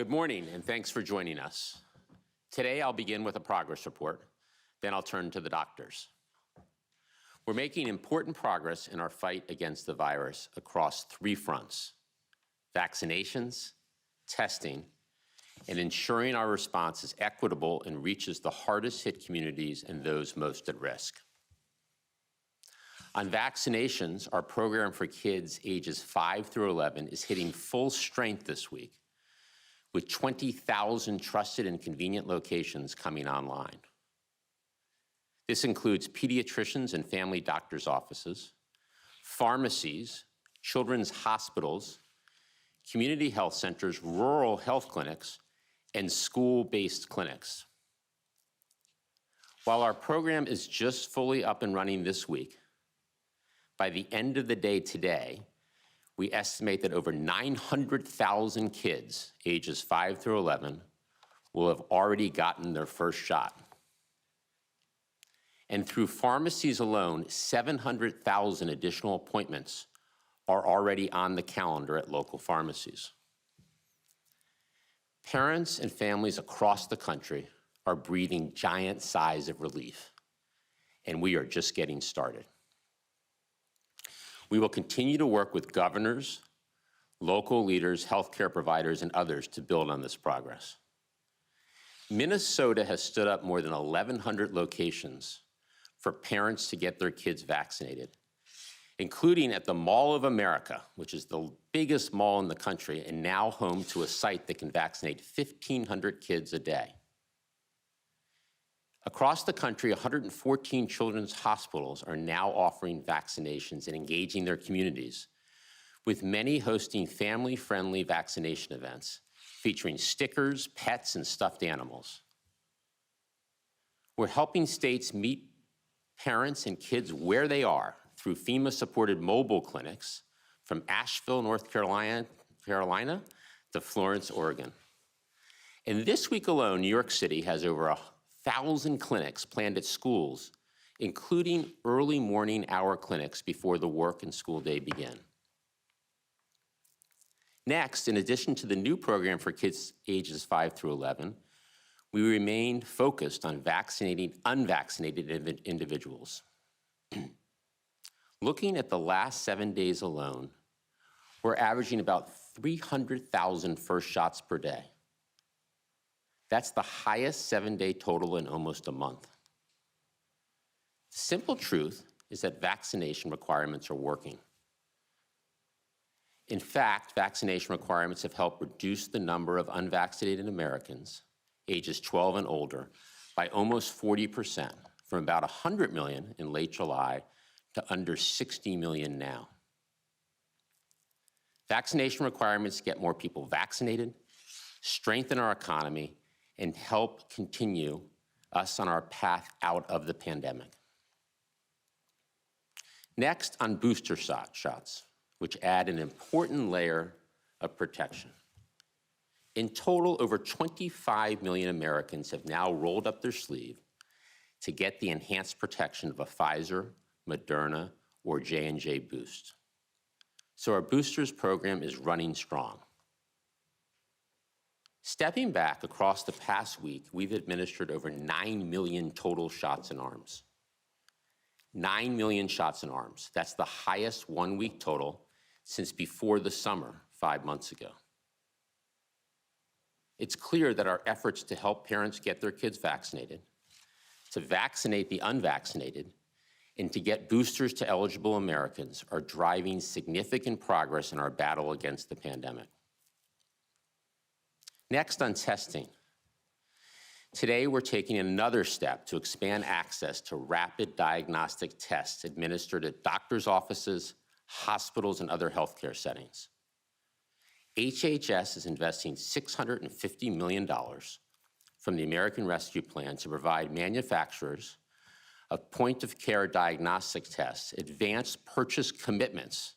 Good morning, and thanks for joining us. Today, I'll begin with a progress report, then I'll turn to the doctors. We're making important progress in our fight against the virus across three fronts: vaccinations, testing, and ensuring our response is equitable and reaches the hardest hit communities and those most at risk. On vaccinations, our program for kids ages 5 through 11 is hitting full strength this week, with 20,000 trusted and convenient locations coming online. This includes pediatricians and family doctors' offices, pharmacies, children's hospitals, community health centers, rural health clinics, and school-based clinics. While our program is just fully up and running this week, by the end of the day today, we estimate that over 900,000 kids ages 5 through 11 will have already gotten their first shot. And through pharmacies alone, 700,000 additional appointments are already on the calendar at local pharmacies. Parents and families across the country are breathing giant sighs of relief, and we are just getting started. We will continue to work with governors, local leaders, healthcare providers, and others to build on this progress. Minnesota has stood up more than 1,100 locations for parents to get their kids vaccinated, including at the Mall of America, which is the biggest mall in the country and now home to a site that can vaccinate 1,500 kids a day. Across the country, 114 children's hospitals are now offering vaccinations and engaging their communities, with many hosting family-friendly vaccination events featuring stickers, pets, and stuffed animals. We're helping states meet parents and kids where they are through FEMA-supported mobile clinics from Asheville, North Carolina to Florence, Oregon. And this week alone, New York City has over 1,000 clinics planned at schools, including early morning hour clinics before the work and school day begin. Next, in addition to the new program for kids ages 5 through 11, we remain focused on vaccinating unvaccinated individuals. Looking at the last 7 days alone, we're averaging about 300,000 first shots per day. That's the highest 7-day total in almost a month. The simple truth is that vaccination requirements are working. In fact, vaccination requirements have helped reduce the number of unvaccinated Americans ages 12 and older by almost 40%, from about 100 million in late July to under 60 million now. Vaccination requirements get more people vaccinated, strengthen our economy, and help continue us on our path out of the pandemic. Next, on booster shots, which add an important layer of protection. In total, over 25 million Americans have now rolled up their sleeve to get the enhanced protection of a Pfizer, Moderna, or J&J boost. So our boosters program is running strong. Stepping back, across the past week, we've administered over 9 million total shots in arms. 9 million shots in arms. That's the highest one-week total since before the summer 5 months ago. It's clear that our efforts to help parents get their kids vaccinated, to vaccinate the unvaccinated, and to get boosters to eligible Americans are driving significant progress in our battle against the pandemic. Next, on testing. Today, we're taking another step to expand access to rapid diagnostic tests administered at doctors' offices, hospitals, and other healthcare settings. HHS is investing $650 million from the American Rescue Plan to provide manufacturers of point-of-care diagnostic tests advanced purchase commitments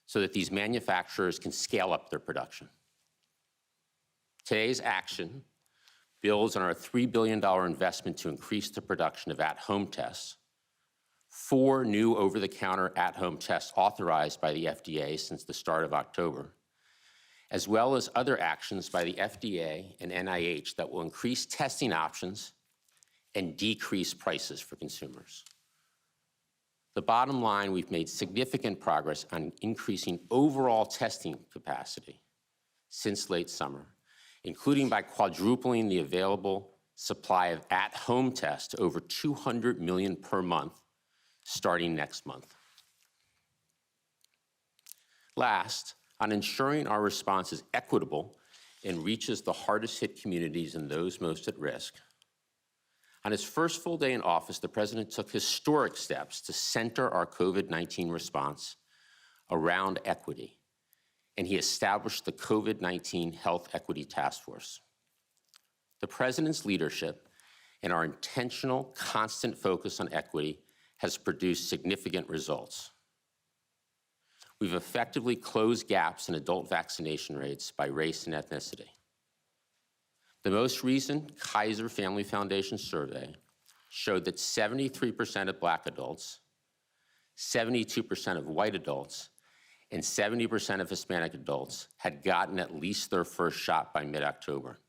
so that these manufacturers can scale up their production. Today's action builds on our $3 billion investment to increase the production of at-home tests, 4 new over-the-counter at-home tests authorized by the FDA since the start of October, as well as other actions by the FDA and NIH that will increase testing options and decrease prices for consumers. The bottom line, we've made significant progress on increasing overall testing capacity since late summer, including by quadrupling the available supply of at-home tests to over 200 million per month, starting next month. Last, on ensuring our response is equitable and reaches the hardest hit communities and those most at risk. On his first full day in office, the President took historic steps to center our COVID-19 response around equity, and he established the COVID-19 Health Equity Task Force. The President's leadership and our intentional, constant focus on equity has produced significant results. We've effectively closed gaps in adult vaccination rates by race and ethnicity. The most recent Kaiser Family Foundation survey showed that 73% of Black adults, 72% of white adults, and 70% of Hispanic adults had gotten at least their first shot by mid-October.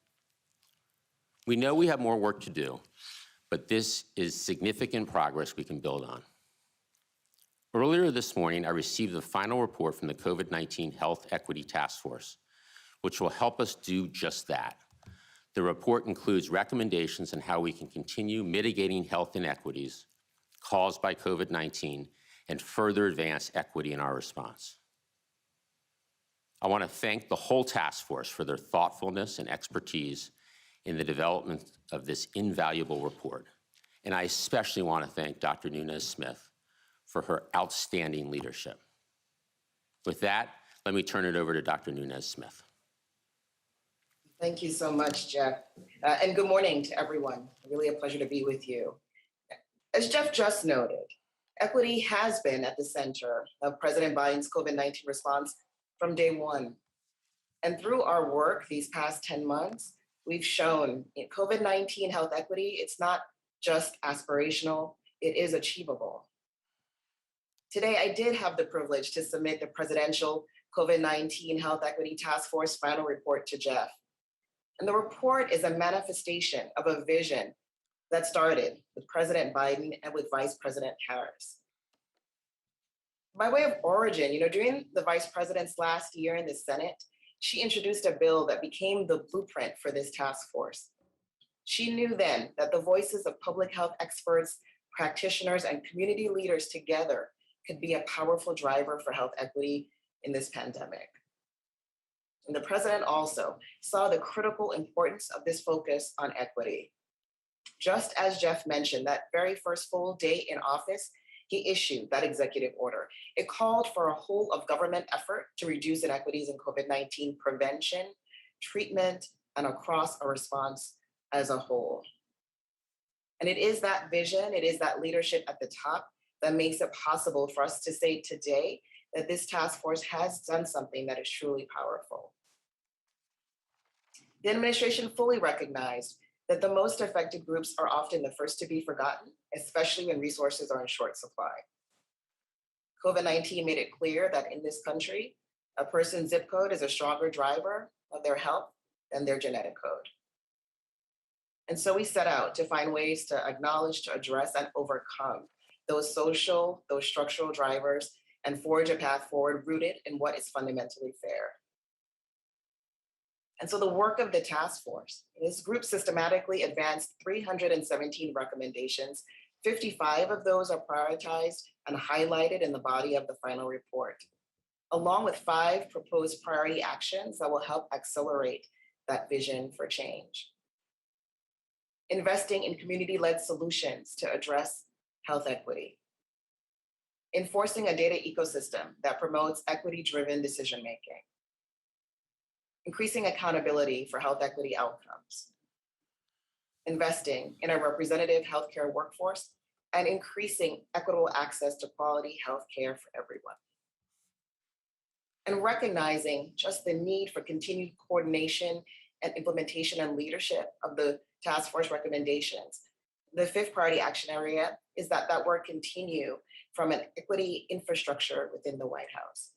We know we have more work to do, but this is significant progress we can build on. Earlier this morning, I received the final report from the COVID-19 Health Equity Task Force, which will help us do just that. The report includes recommendations on how we can continue mitigating health inequities caused by COVID-19 and further advance equity in our response. I want to thank the whole task force for their thoughtfulness and expertise in the development of this invaluable report. And I especially want to thank Dr. Nunez-Smith for her outstanding leadership. With that, let me turn it over to Dr. Nunez-Smith. Thank you so much, Jeff. And good morning to everyone. Really a pleasure to be with you. As Jeff just noted, equity has been at the center of President Biden's COVID-19 response from day one. And through our work these past 10 months, we've shown in COVID-19 health equity, it's not just aspirational, it is achievable. Today, I did have the privilege to submit the Presidential COVID-19 Health Equity Task Force final report to Jeff. And the report is a manifestation of a vision that started with President Biden and with Vice President Harris. By way of origin, during the Vice President's last year in the Senate, she introduced a bill that became the blueprint for this task force. She knew then that the voices of public health experts, practitioners, and community leaders together could be a powerful driver for health equity in this pandemic. And the President also saw the critical importance of this focus on equity. Just as Jeff mentioned, that very first full day in office, he issued that executive order. It called for a whole of government effort to reduce inequities in COVID-19 prevention, treatment, and across a response as a whole. And it is that vision, it is that leadership at the top that makes it possible for us to say today that this task force has done something that is truly powerful. The administration fully recognized that the most affected groups are often the first to be forgotten, especially when resources are in short supply. COVID-19 made it clear that in this country, a person's zip code is a stronger driver of their health than their genetic code. And so we set out to find ways to acknowledge, to address, and overcome those social, those structural drivers, and forge a path forward rooted in what is fundamentally fair. And so the work of the task force, this group systematically advanced 317 recommendations. 55 of those are prioritized and highlighted in the body of the final report, along with 5 proposed priority actions that will help accelerate that vision for change. Investing in community-led solutions to address health equity. Enforcing a data ecosystem that promotes equity-driven decision-making. Increasing accountability for health equity outcomes. Investing in a representative healthcare workforce and increasing equitable access to quality healthcare for everyone. And recognizing just the need for continued coordination and implementation and leadership of the task force recommendations. The 5th priority action area is that work continue from an equity infrastructure within the White House.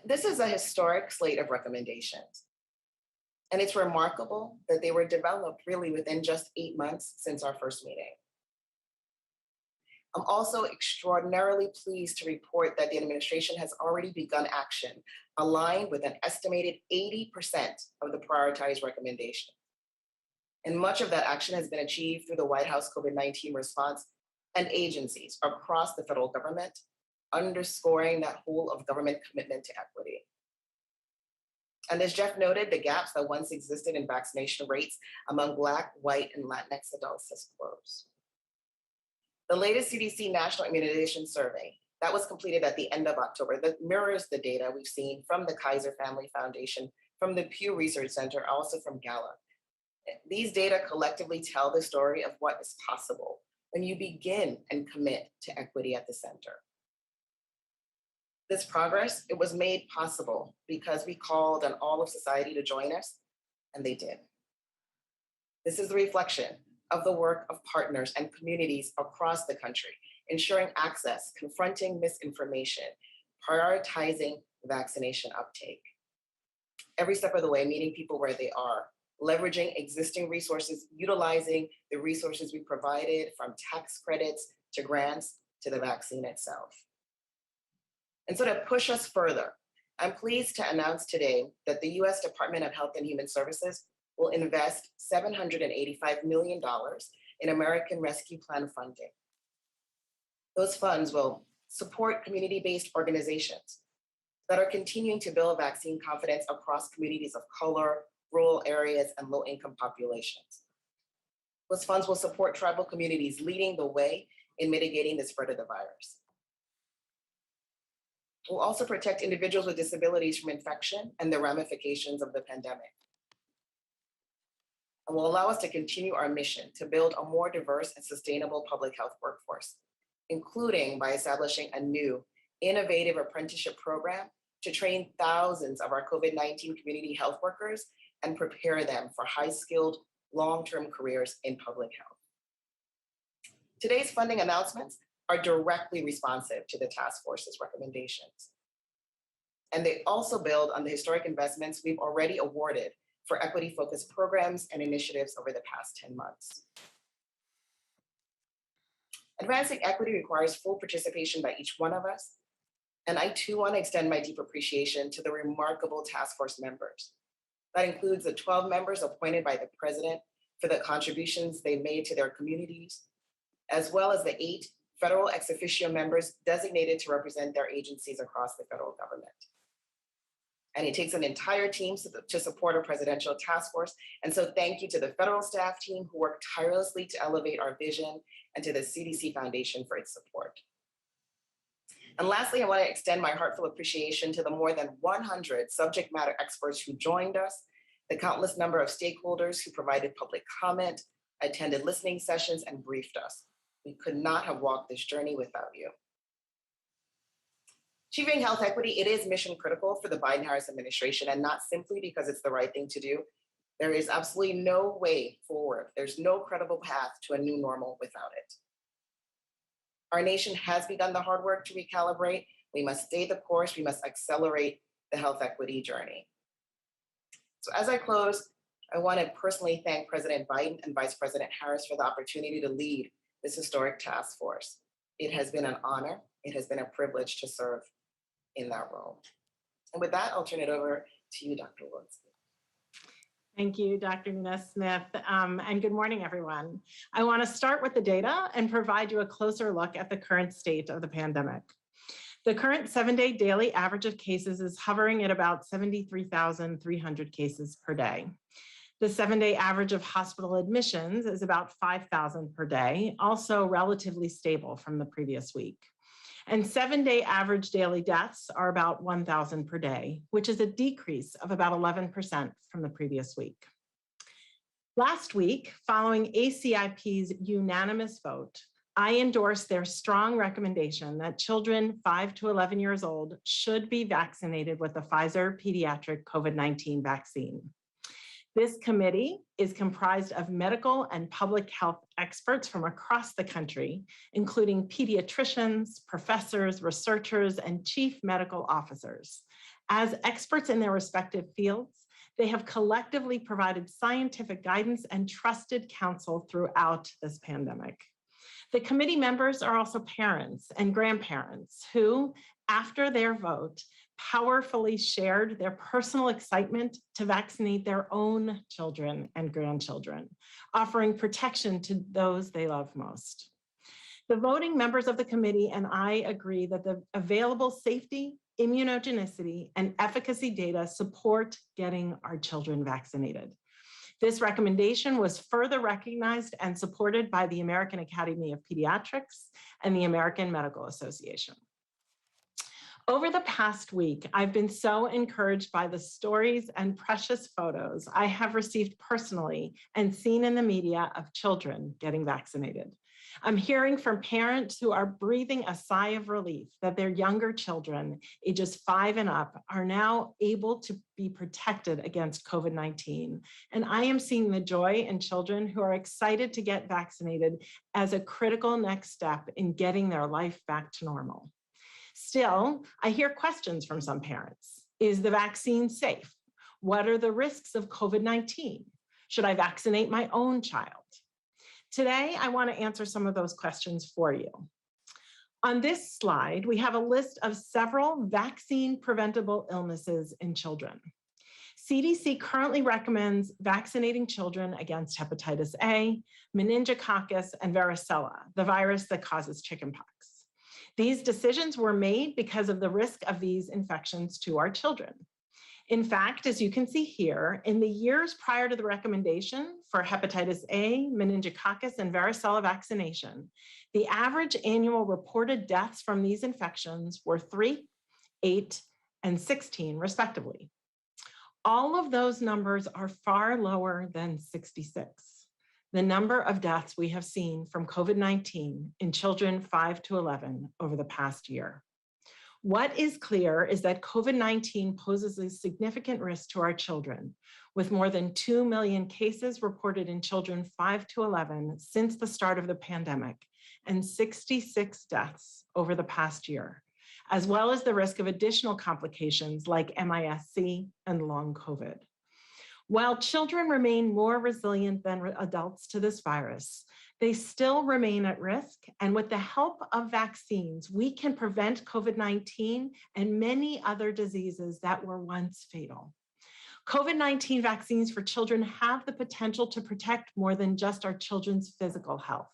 This is a historic slate of recommendations. And it's remarkable that they were developed really within just 8 months since our first meeting. I'm also extraordinarily pleased to report that the administration has already begun action aligned with an estimated 80% of the prioritized recommendation. And much of that action has been achieved through the White House COVID-19 response and agencies across the federal government, underscoring that whole of government commitment to equity. And as Jeff noted, the gaps that once existed in vaccination rates among Black, white, and Latinx adults has closed. The latest CDC National Immunization Survey that was completed at the end of October that mirrors the data we've seen from the Kaiser Family Foundation, from the Pew Research Center, also from Gallup. These data collectively tell the story of what is possible when you begin and commit to equity at the center. This progress, it was made possible because we called on all of society to join us, and they did. This is the reflection of the work of partners and communities across the country, ensuring access, confronting misinformation, prioritizing vaccination uptake. Every step of the way, meeting people where they are, leveraging existing resources, utilizing the resources we provided, from tax credits to grants to the vaccine itself. And so to push us further, I'm pleased to announce today that the US Department of Health and Human Services will invest $785 million in American Rescue Plan funding. Those funds will support community-based organizations that are continuing to build vaccine confidence across communities of color, rural areas, and low-income populations. Those funds will support tribal communities leading the way in mitigating the spread of the virus. We'll also protect individuals with disabilities from infection and the ramifications of the pandemic. And will allow us to continue our mission to build a more diverse and sustainable public health workforce, including by establishing a new innovative apprenticeship program to train thousands of our COVID-19 community health workers and prepare them for high-skilled, long-term careers in public health. Today's funding announcements are directly responsive to the task force's recommendations. And they also build on the historic investments we've already awarded for equity-focused programs and initiatives over the past 10 months. Advancing equity requires full participation by each one of us. And I too want to extend my deep appreciation to the remarkable task force members. That includes the 12 members appointed by the president for the contributions they made to their communities, as well as the 8 federal ex officio members designated to represent their agencies across the federal government. And it takes an entire team to support a presidential task force. And so thank you to the federal staff team who worked tirelessly to elevate our vision, and to the CDC Foundation for its support. And lastly, I want to extend my heartfelt appreciation to the more than 100 subject matter experts who joined us, the countless number of stakeholders who provided public comment, attended listening sessions, and briefed us. We could not have walked this journey without you. Achieving health equity, it is mission critical for the Biden-Harris administration, and not simply because it's the right thing to do. There is absolutely no way forward. There's no credible path to a new normal without it. Our nation has begun the hard work to recalibrate. We must stay the course. We must accelerate the health equity journey. So as I close, I want to personally thank President Biden and Vice President Harris for the opportunity to lead this historic task force. It has been an honor. It has been a privilege to serve in that role. And with that, I'll turn it over to you, Dr. Woods. Thank you, Dr. Nina-Smith, and good morning, everyone. I want to start with the data and provide you a closer look at the current state of the pandemic. The current 7-day daily average of cases is hovering at about 73,300 cases per day. The 7-day average of hospital admissions is about 5,000 per day, also relatively stable from the previous week. And 7-day average daily deaths are about 1,000 per day, which is a decrease of about 11% from the previous week. Last week, following ACIP's unanimous vote, I endorsed their strong recommendation that children 5 to 11 years old should be vaccinated with the Pfizer pediatric COVID-19 vaccine. This committee is comprised of medical and public health experts from across the country, including pediatricians, professors, researchers, and chief medical officers. As experts in their respective fields, they have collectively provided scientific guidance and trusted counsel throughout this pandemic. The committee members are also parents and grandparents who, after their vote, powerfully shared their personal excitement to vaccinate their own children and grandchildren, offering protection to those they love most. The voting members of the committee and I agree that the available safety, immunogenicity, and efficacy data support getting our children vaccinated. This recommendation was further recognized and supported by the American Academy of Pediatrics and the American Medical Association. Over the past week, I've been so encouraged by the stories and precious photos I have received personally and seen in the media of children getting vaccinated. I'm hearing from parents who are breathing a sigh of relief that their younger children, ages 5 and up, are now able to be protected against COVID-19. And I am seeing the joy in children who are excited to get vaccinated as a critical next step in getting their life back to normal. Still, I hear questions from some parents. Is the vaccine safe? What are the risks of COVID-19? Should I vaccinate my own child? Today, I want to answer some of those questions for you. On this slide, we have a list of several vaccine-preventable illnesses in children. CDC currently recommends vaccinating children against hepatitis A, meningococcus, and varicella, the virus that causes chickenpox. These decisions were made because of the risk of these infections to our children. In fact, as you can see here, in the years prior to the recommendation for hepatitis A, meningococcus, and varicella vaccination, the average annual reported deaths from these infections were 3, 8, and 16, respectively. All of those numbers are far lower than 66, the number of deaths we have seen from COVID-19 in children 5 to 11 over the past year. What is clear is that COVID-19 poses a significant risk to our children, with more than 2 million cases reported in children 5 to 11 since the start of the pandemic, and 66 deaths over the past year, as well as the risk of additional complications like MIS-C and long COVID. While children remain more resilient than adults to this virus, they still remain at risk, and with the help of vaccines, we can prevent COVID-19 and many other diseases that were once fatal. COVID-19 vaccines for children have the potential to protect more than just our children's physical health.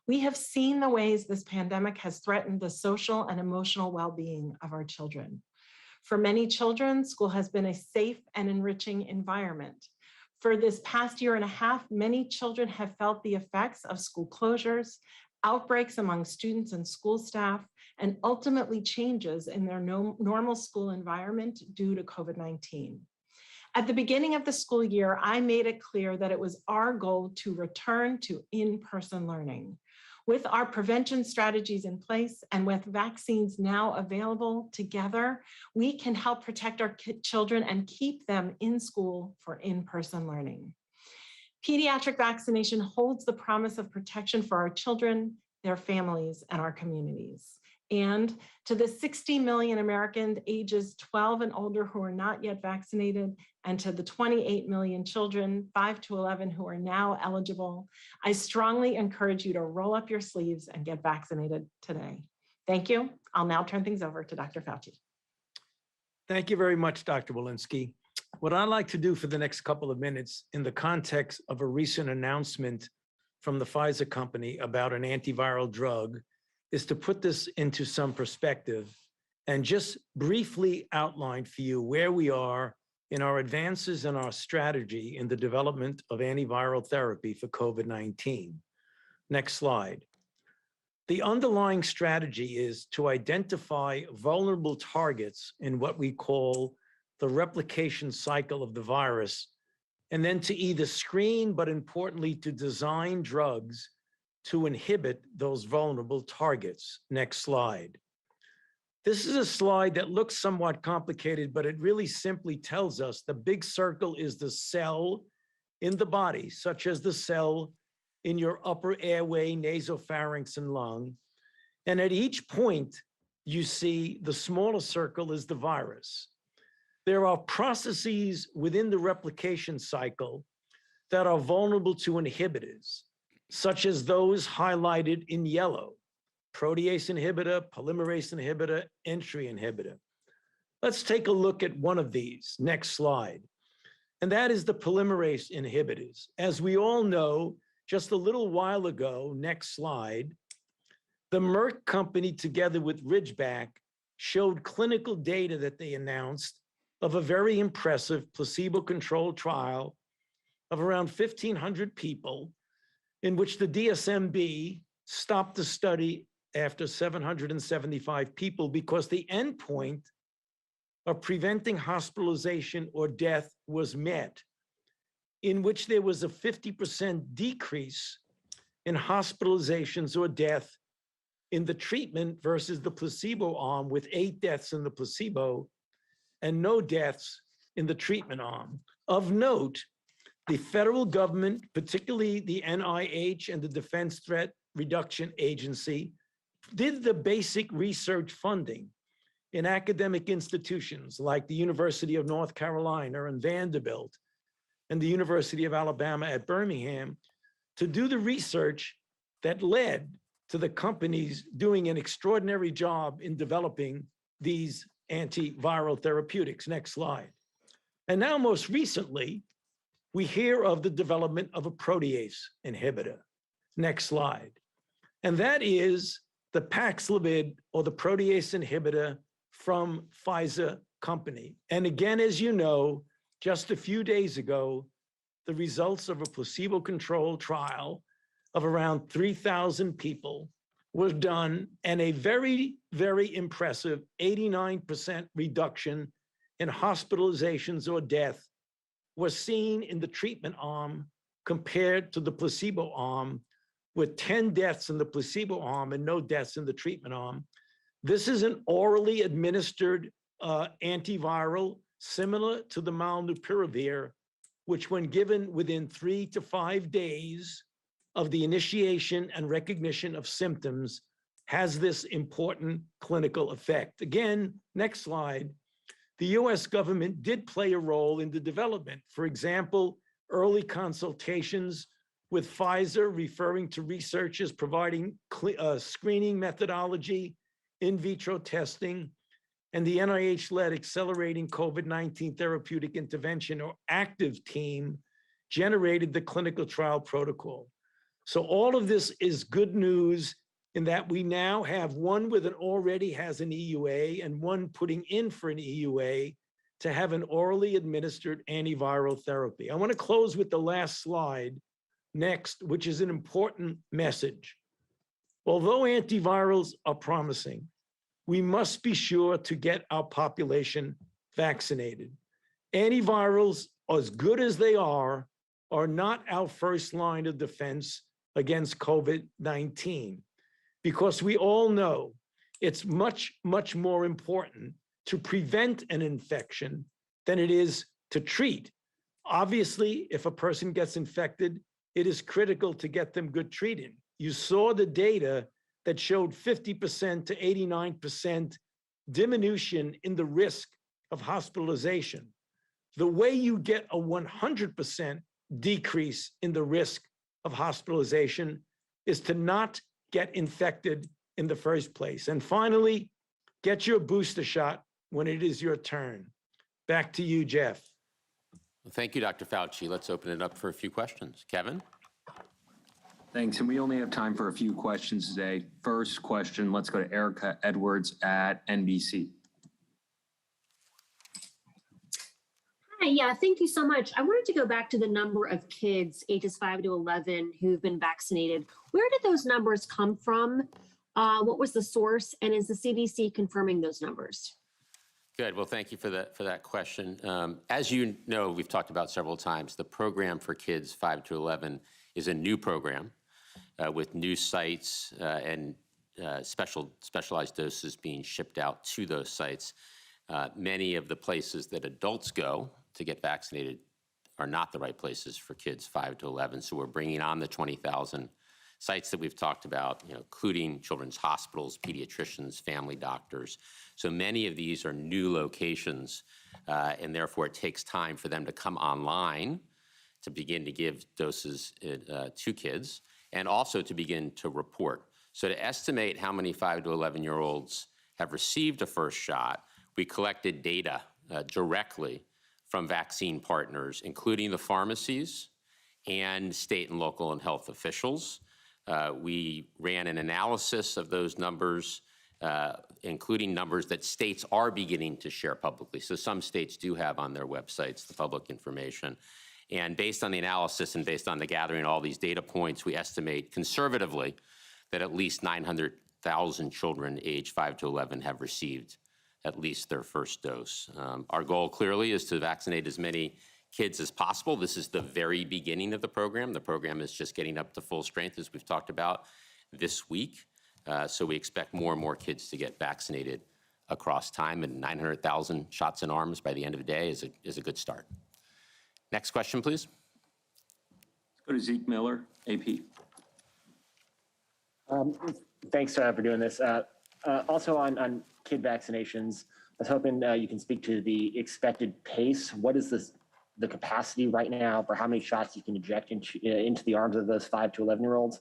We have seen the ways this pandemic has threatened the social and emotional well-being of our children. For many children, school has been a safe and enriching environment. For this past year and a half, many children have felt the effects of school closures, outbreaks among students and school staff, and ultimately changes in their normal school environment due to COVID-19. At the beginning of the school year, I made it clear that it was our goal to return to in-person learning. With our prevention strategies in place and with vaccines now available together, we can help protect our children and keep them in school for in-person learning. Pediatric vaccination holds the promise of protection for our children, their families, and our communities. And to the 60 million Americans ages 12 and older who are not yet vaccinated, and to the 28 million children 5 to 11 who are now eligible, I strongly encourage you to roll up your sleeves and get vaccinated today. Thank you. I'll now turn things over to Dr. Fauci. Thank you very much, Dr. Walensky. What I'd like to do for the next couple of minutes in the context of a recent announcement from the Pfizer company about an antiviral drug is to put this into some perspective and just briefly outline for you where we are in our advances and our strategy in the development of antiviral therapy for COVID-19. Next slide. The underlying strategy is to identify vulnerable targets in what we call the replication cycle of the virus, and then to either screen, but importantly, to design drugs to inhibit those vulnerable targets. Next slide. This is a slide that looks somewhat complicated, but it really simply tells us the big circle is the cell in the body, such as the cell in your upper airway, nasopharynx, and lung. And at each point, you see the smaller circle is the virus. there are processes within the replication cycle that are vulnerable to inhibitors, such as those highlighted in yellow: protease inhibitor, polymerase inhibitor, entry inhibitor. Let's take a look at one of these. Next slide. And that is the polymerase inhibitors. As we all know, just a little while ago, next slide, the Merck company, together with Ridgeback, showed clinical data that they announced of a very impressive placebo-controlled trial of around 1,500 people, in which the DSMB stopped the study after 775 people because the endpoint of preventing hospitalization or death was met, in which there was a 50% decrease in hospitalizations or death in the treatment versus the placebo arm, with 8 deaths in the placebo and no deaths in the treatment arm. Of note, the federal government, particularly the NIH and the Defense Threat Reduction Agency, did the basic research funding in academic institutions like the University of North Carolina and Vanderbilt and the University of Alabama at Birmingham to do the research that led to the companies doing an extraordinary job in developing these antiviral therapeutics. Next slide. And now, most recently, we hear of the development of a protease inhibitor. Next slide. And that is the Paxlovid, or the protease inhibitor from Pfizer company. And again, as you know, just a few days ago, the results of a placebo-controlled trial of around 3,000 people was done, and a very, very impressive 89% reduction in hospitalizations or death was seen in the treatment arm compared to the placebo arm, with 10 deaths in the placebo arm and no deaths in the treatment arm. This is an orally administered antiviral similar to the Molnupiravir, which, when given within 3 to 5 days of the initiation and recognition of symptoms, has this important clinical effect. Again, next slide. The US government did play a role in the development. For example, early consultations with Pfizer, referring to researchers providing screening methodology, in vitro testing, and the NIH-led Accelerating COVID-19 Therapeutic Intervention, or ACTIV team, generated the clinical trial protocol. So all of this is good news in that we now have one with already has an EUA and one putting in for an EUA to have an orally administered antiviral therapy. I want to close with the last slide next, which is an important message. Although antivirals are promising, we must be sure to get our population vaccinated. Antivirals, as good as they are not our first line of defense against COVID-19, because we all know it's much, much more important to prevent an infection than it is to treat. Obviously, if a person gets infected, it is critical to get them good treated. You saw the data that showed 50% to 89% diminution in the risk of hospitalization. The way you get a 100% decrease in the risk of hospitalization is to not get infected in the first place. And finally, get your booster shot when it is your turn. Back to you, Jeff. Well, thank you, Dr. Fauci. Let's open it up for a few questions. Kevin? Thanks, and we only have time for a few questions today. First question, let's go to Erica Edwards at NBC. Hi, yeah, thank you so much. I wanted to go back to the number of kids ages 5 to 11 who've been vaccinated. Where did those numbers come from? What was the source? And is the CDC confirming those numbers? Good. Well, thank you for that question. As you know, we've talked about several times, the program for kids 5 to 11 is a new program with new sites and specialized doses being shipped out to those sites. Many of the places that adults go to get vaccinated are not the right places for kids 5 to 11. So we're bringing on the 20,000 sites that we've talked about, including children's hospitals, pediatricians, family doctors. So many of these are new locations, and therefore it takes time for them to come online to begin to give doses to kids, and also to begin to report. So to estimate how many 5 to 11-year-olds have received a first shot, we collected data directly from vaccine partners, including the pharmacies and state and local and health officials. We ran an analysis of those numbers, including numbers that states are beginning to share publicly. So some states do have on their websites the public information. And based on the analysis and based on the gathering of all these data points, we estimate conservatively that at least 900,000 children aged 5 to 11 have received at least their first dose. Our goal clearly is to vaccinate as many kids as possible. This is the very beginning of the program. The program is just getting up to full strength, as we've talked about this week. So we expect more and more kids to get vaccinated across time, and 900,000 shots in arms by the end of the day is a good start. Next question, please. Let's go to Zeke Miller, AP. Thanks for doing this. Also on kid vaccinations, I was hoping you can speak to the expected pace. What is the capacity right now for how many shots you can inject into the arms of those 5 to 11-year-olds?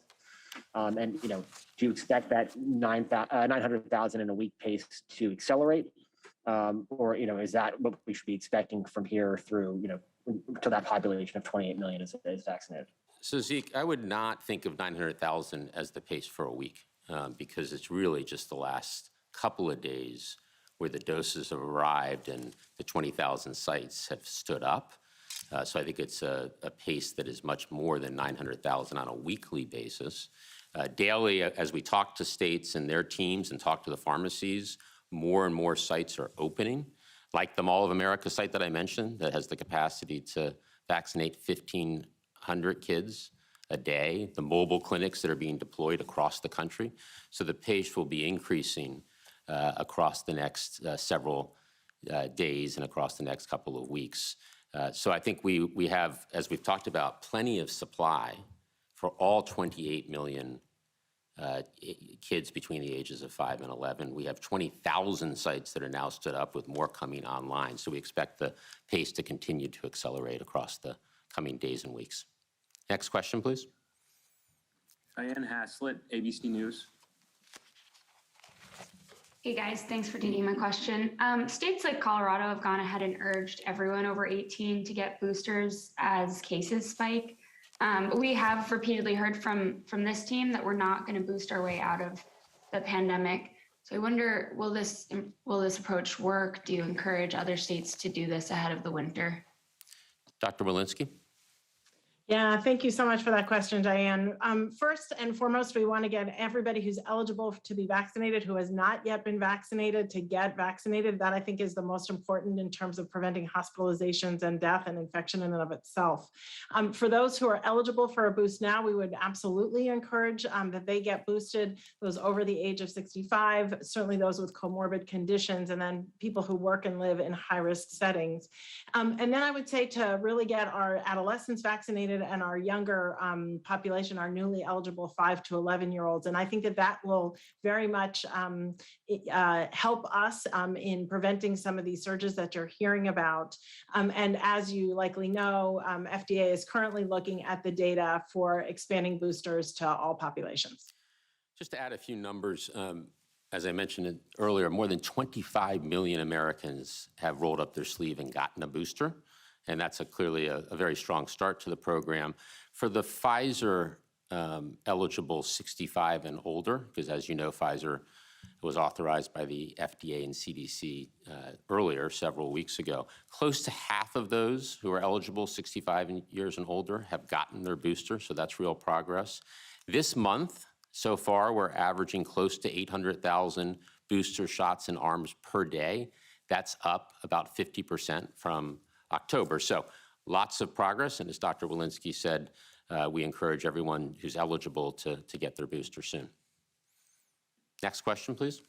And do you expect that 900,000 in a week pace to accelerate, or is that what we should be expecting from here through to that population of 28 million is vaccinated? So Zeke, I would not think of 900,000 as the pace for a week, because it's really just the last couple of days where the doses have arrived and the 20,000 sites have stood up. So I think it's a pace that is much more than 900,000 on a weekly basis. Daily, as we talk to states and their teams and talk to the pharmacies, more and more sites are opening, like the Mall of America site that I mentioned that has the capacity to vaccinate 1,500 kids a day, the mobile clinics that are being deployed across the country. So the pace will be increasing across the next several days and across the next couple of weeks. So I think we have, as we've talked about, plenty of supply for all 28 million kids between the ages of 5 and 11. We have 20,000 sites that are now stood up, with more coming online. So we expect the pace to continue to accelerate across the coming days and weeks. Next question, please. Diane Haslett, ABC News. Hey guys, thanks for taking my question. States like Colorado have gone ahead and urged everyone over 18 to get boosters as cases spike. But we have repeatedly heard from this team that we're not going to boost our way out of the pandemic. So I wonder, will this approach work? Do you encourage other states to do this ahead of the winter? Dr. Walensky? Yeah, thank you so much for that question, Diane. First and foremost, we want to get everybody who's eligible to be vaccinated, who has not yet been vaccinated, to get vaccinated. That, I think, is the most important in terms of preventing hospitalizations and death and infection in and of itself. For those who are eligible for a boost now, we would absolutely encourage that they get boosted, those over the age of 65, certainly those with comorbid conditions, and then people who work and live in high-risk settings. And then I would say to really get our adolescents vaccinated and our younger population, our newly eligible 5 to 11-year-olds. And I think that will very much help us in preventing some of these surges that you're hearing about. And as you likely know, FDA is currently looking at the data for expanding boosters to all populations. Just to add a few numbers, as I mentioned earlier, more than 25 million Americans have rolled up their sleeve and gotten a booster. And that's clearly a very strong start to the program. For the Pfizer eligible 65 and older, because as you know, Pfizer was authorized by the FDA and CDC earlier, several weeks ago. Close to half of those who are eligible 65 years and older have gotten their booster, so that's real progress. This month, so far, we're averaging close to 800,000 booster shots in arms per day. That's up about 50% from October. So lots of progress. And as Dr. Walensky said, we encourage everyone who's eligible to get their booster soon. Next question, please.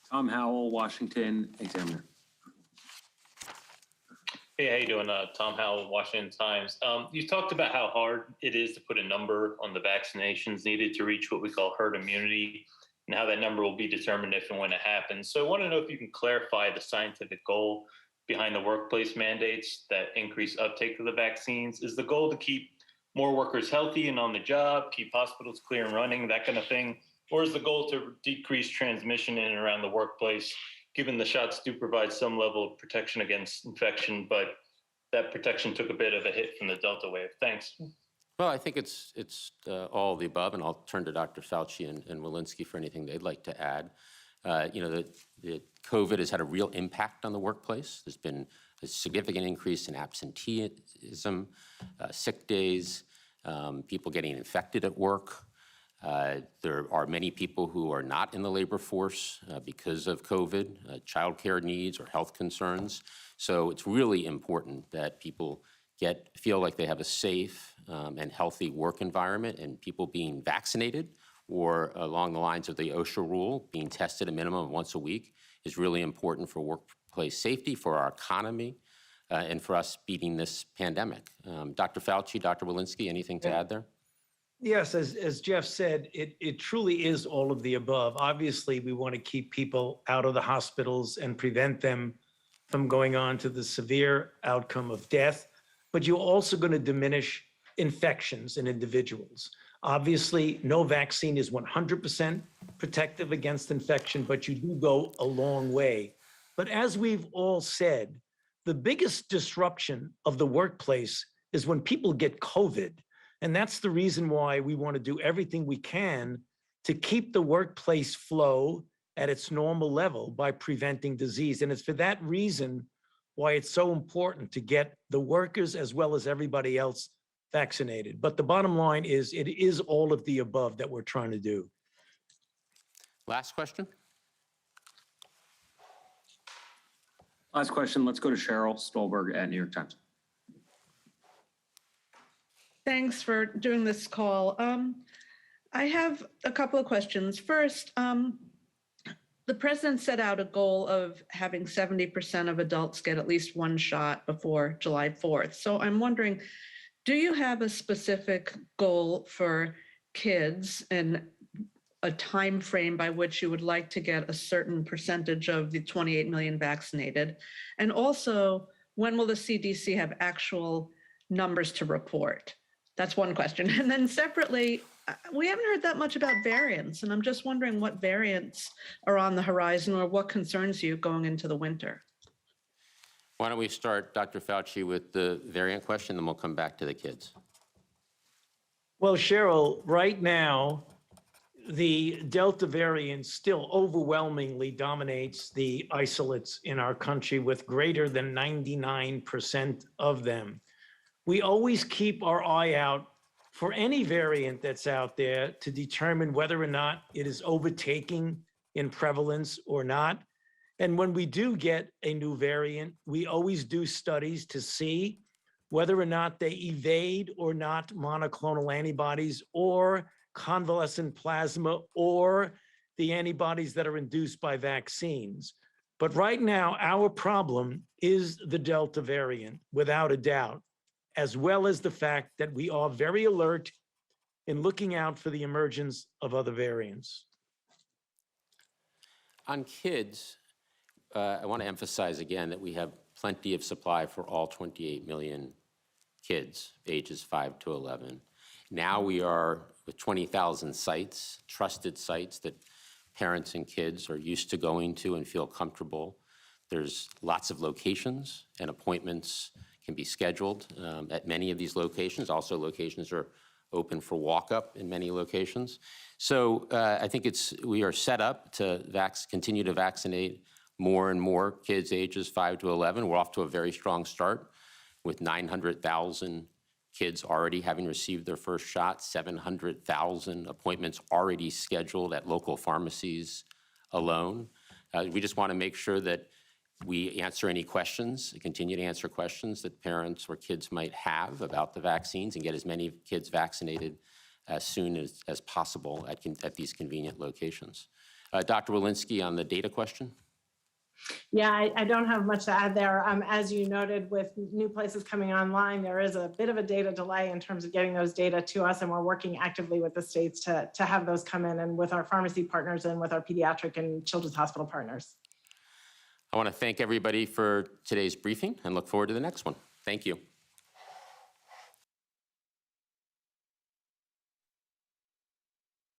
Tom Howell, Washington Examiner. Hey, how you doing? Tom Howell, Washington Times. You talked about how hard it is to put a number on the vaccinations needed to reach what we call herd immunity and how that number will be determined if and when it happens. So I want to know if you can clarify the scientific goal behind the workplace mandates that increase uptake of the vaccines. Is the goal to keep more workers healthy and on the job, keep hospitals clear and running, that kind of thing? Or is the goal to decrease transmission in and around the workplace, given the shots do provide some level of protection against infection, but that protection took a bit of a hit from the Delta wave? Thanks. Well, I think it's all of the above, and I'll turn to Dr. Fauci and Walensky for anything they'd like to add. The COVID has had a real impact on the workplace. There's been a significant increase in absenteeism, sick days, people getting infected at work. There are many people who are not in the labor force because of COVID, childcare needs or health concerns. So it's really important that people feel like they have a safe and healthy work environment, and people being vaccinated or along the lines of the OSHA rule, being tested a minimum of once a week is really important for workplace safety, for our economy, and for us beating this pandemic. Dr. Fauci, Dr. Walensky, anything to add there? Yes, as Jeff said, it truly is all of the above. Obviously, we want to keep people out of the hospitals and prevent them from going on to the severe outcome of death, but you're also going to diminish infections in individuals. Obviously, no vaccine is 100% protective against infection, but you do go a long way. But as we've all said, the biggest disruption of the workplace is when people get COVID. And that's the reason why we want to do everything we can to keep the workplace flow at its normal level by preventing disease. And it's for that reason why it's so important to get the workers as well as everybody else vaccinated. But the bottom line is it is all of the above that we're trying to do. Last question. Last question, let's go to Cheryl Stolberg at New York Times. Thanks for doing this call. I have a couple of questions. First, the president set out a goal of having 70% of adults get at least one shot before July 4th. So I'm wondering, do you have a specific goal for kids and a time frame by which you would like to get a certain percentage of the 28 million vaccinated? And also, when will the CDC have actual numbers to report? That's one question. And then separately, we haven't heard that much about variants, and I'm just wondering what variants are on the horizon or what concerns you going into the winter. Why don't we start, Dr. Fauci, with the variant question, then we'll come back to the kids. Well, Cheryl, right now, the Delta variant still overwhelmingly dominates the isolates in our country with greater than 99% of them. We always keep our eye out for any variant that's out there to determine whether or not it is overtaking in prevalence or not. And when we do get a new variant, we always do studies to see whether or not they evade or not monoclonal antibodies or convalescent plasma or the antibodies that are induced by vaccines. But right now, our problem is the Delta variant, without a doubt, as well as the fact that we are very alert in looking out for the emergence of other variants. On kids, I want to emphasize again that we have plenty of supply for all 28 million kids, ages 5 to 11. Now we are with 20,000 sites, trusted sites that parents and kids are used to going to and feel comfortable. There's lots of locations and appointments can be scheduled at many of these locations. Also, locations are open for walk-up in many locations. So I think we are set up to continue to vaccinate more and more kids ages 5 to 11. We're off to a very strong start with 900,000 kids already having received their first shot, 700,000 appointments already scheduled at local pharmacies alone. We just want to make sure that we answer any questions, continue to answer questions that parents or kids might have about the vaccines and get as many kids vaccinated as soon as possible at these convenient locations. Dr. Walensky, on the data question. Yeah, I don't have much to add there. As you noted, with new places coming online, there is a bit of a data delay in terms of getting those data to us, and we're working actively with the states to have those come in, and with our pharmacy partners and with our pediatric and children's hospital partners. I want to thank everybody for today's briefing and look forward to the next one. Thank you.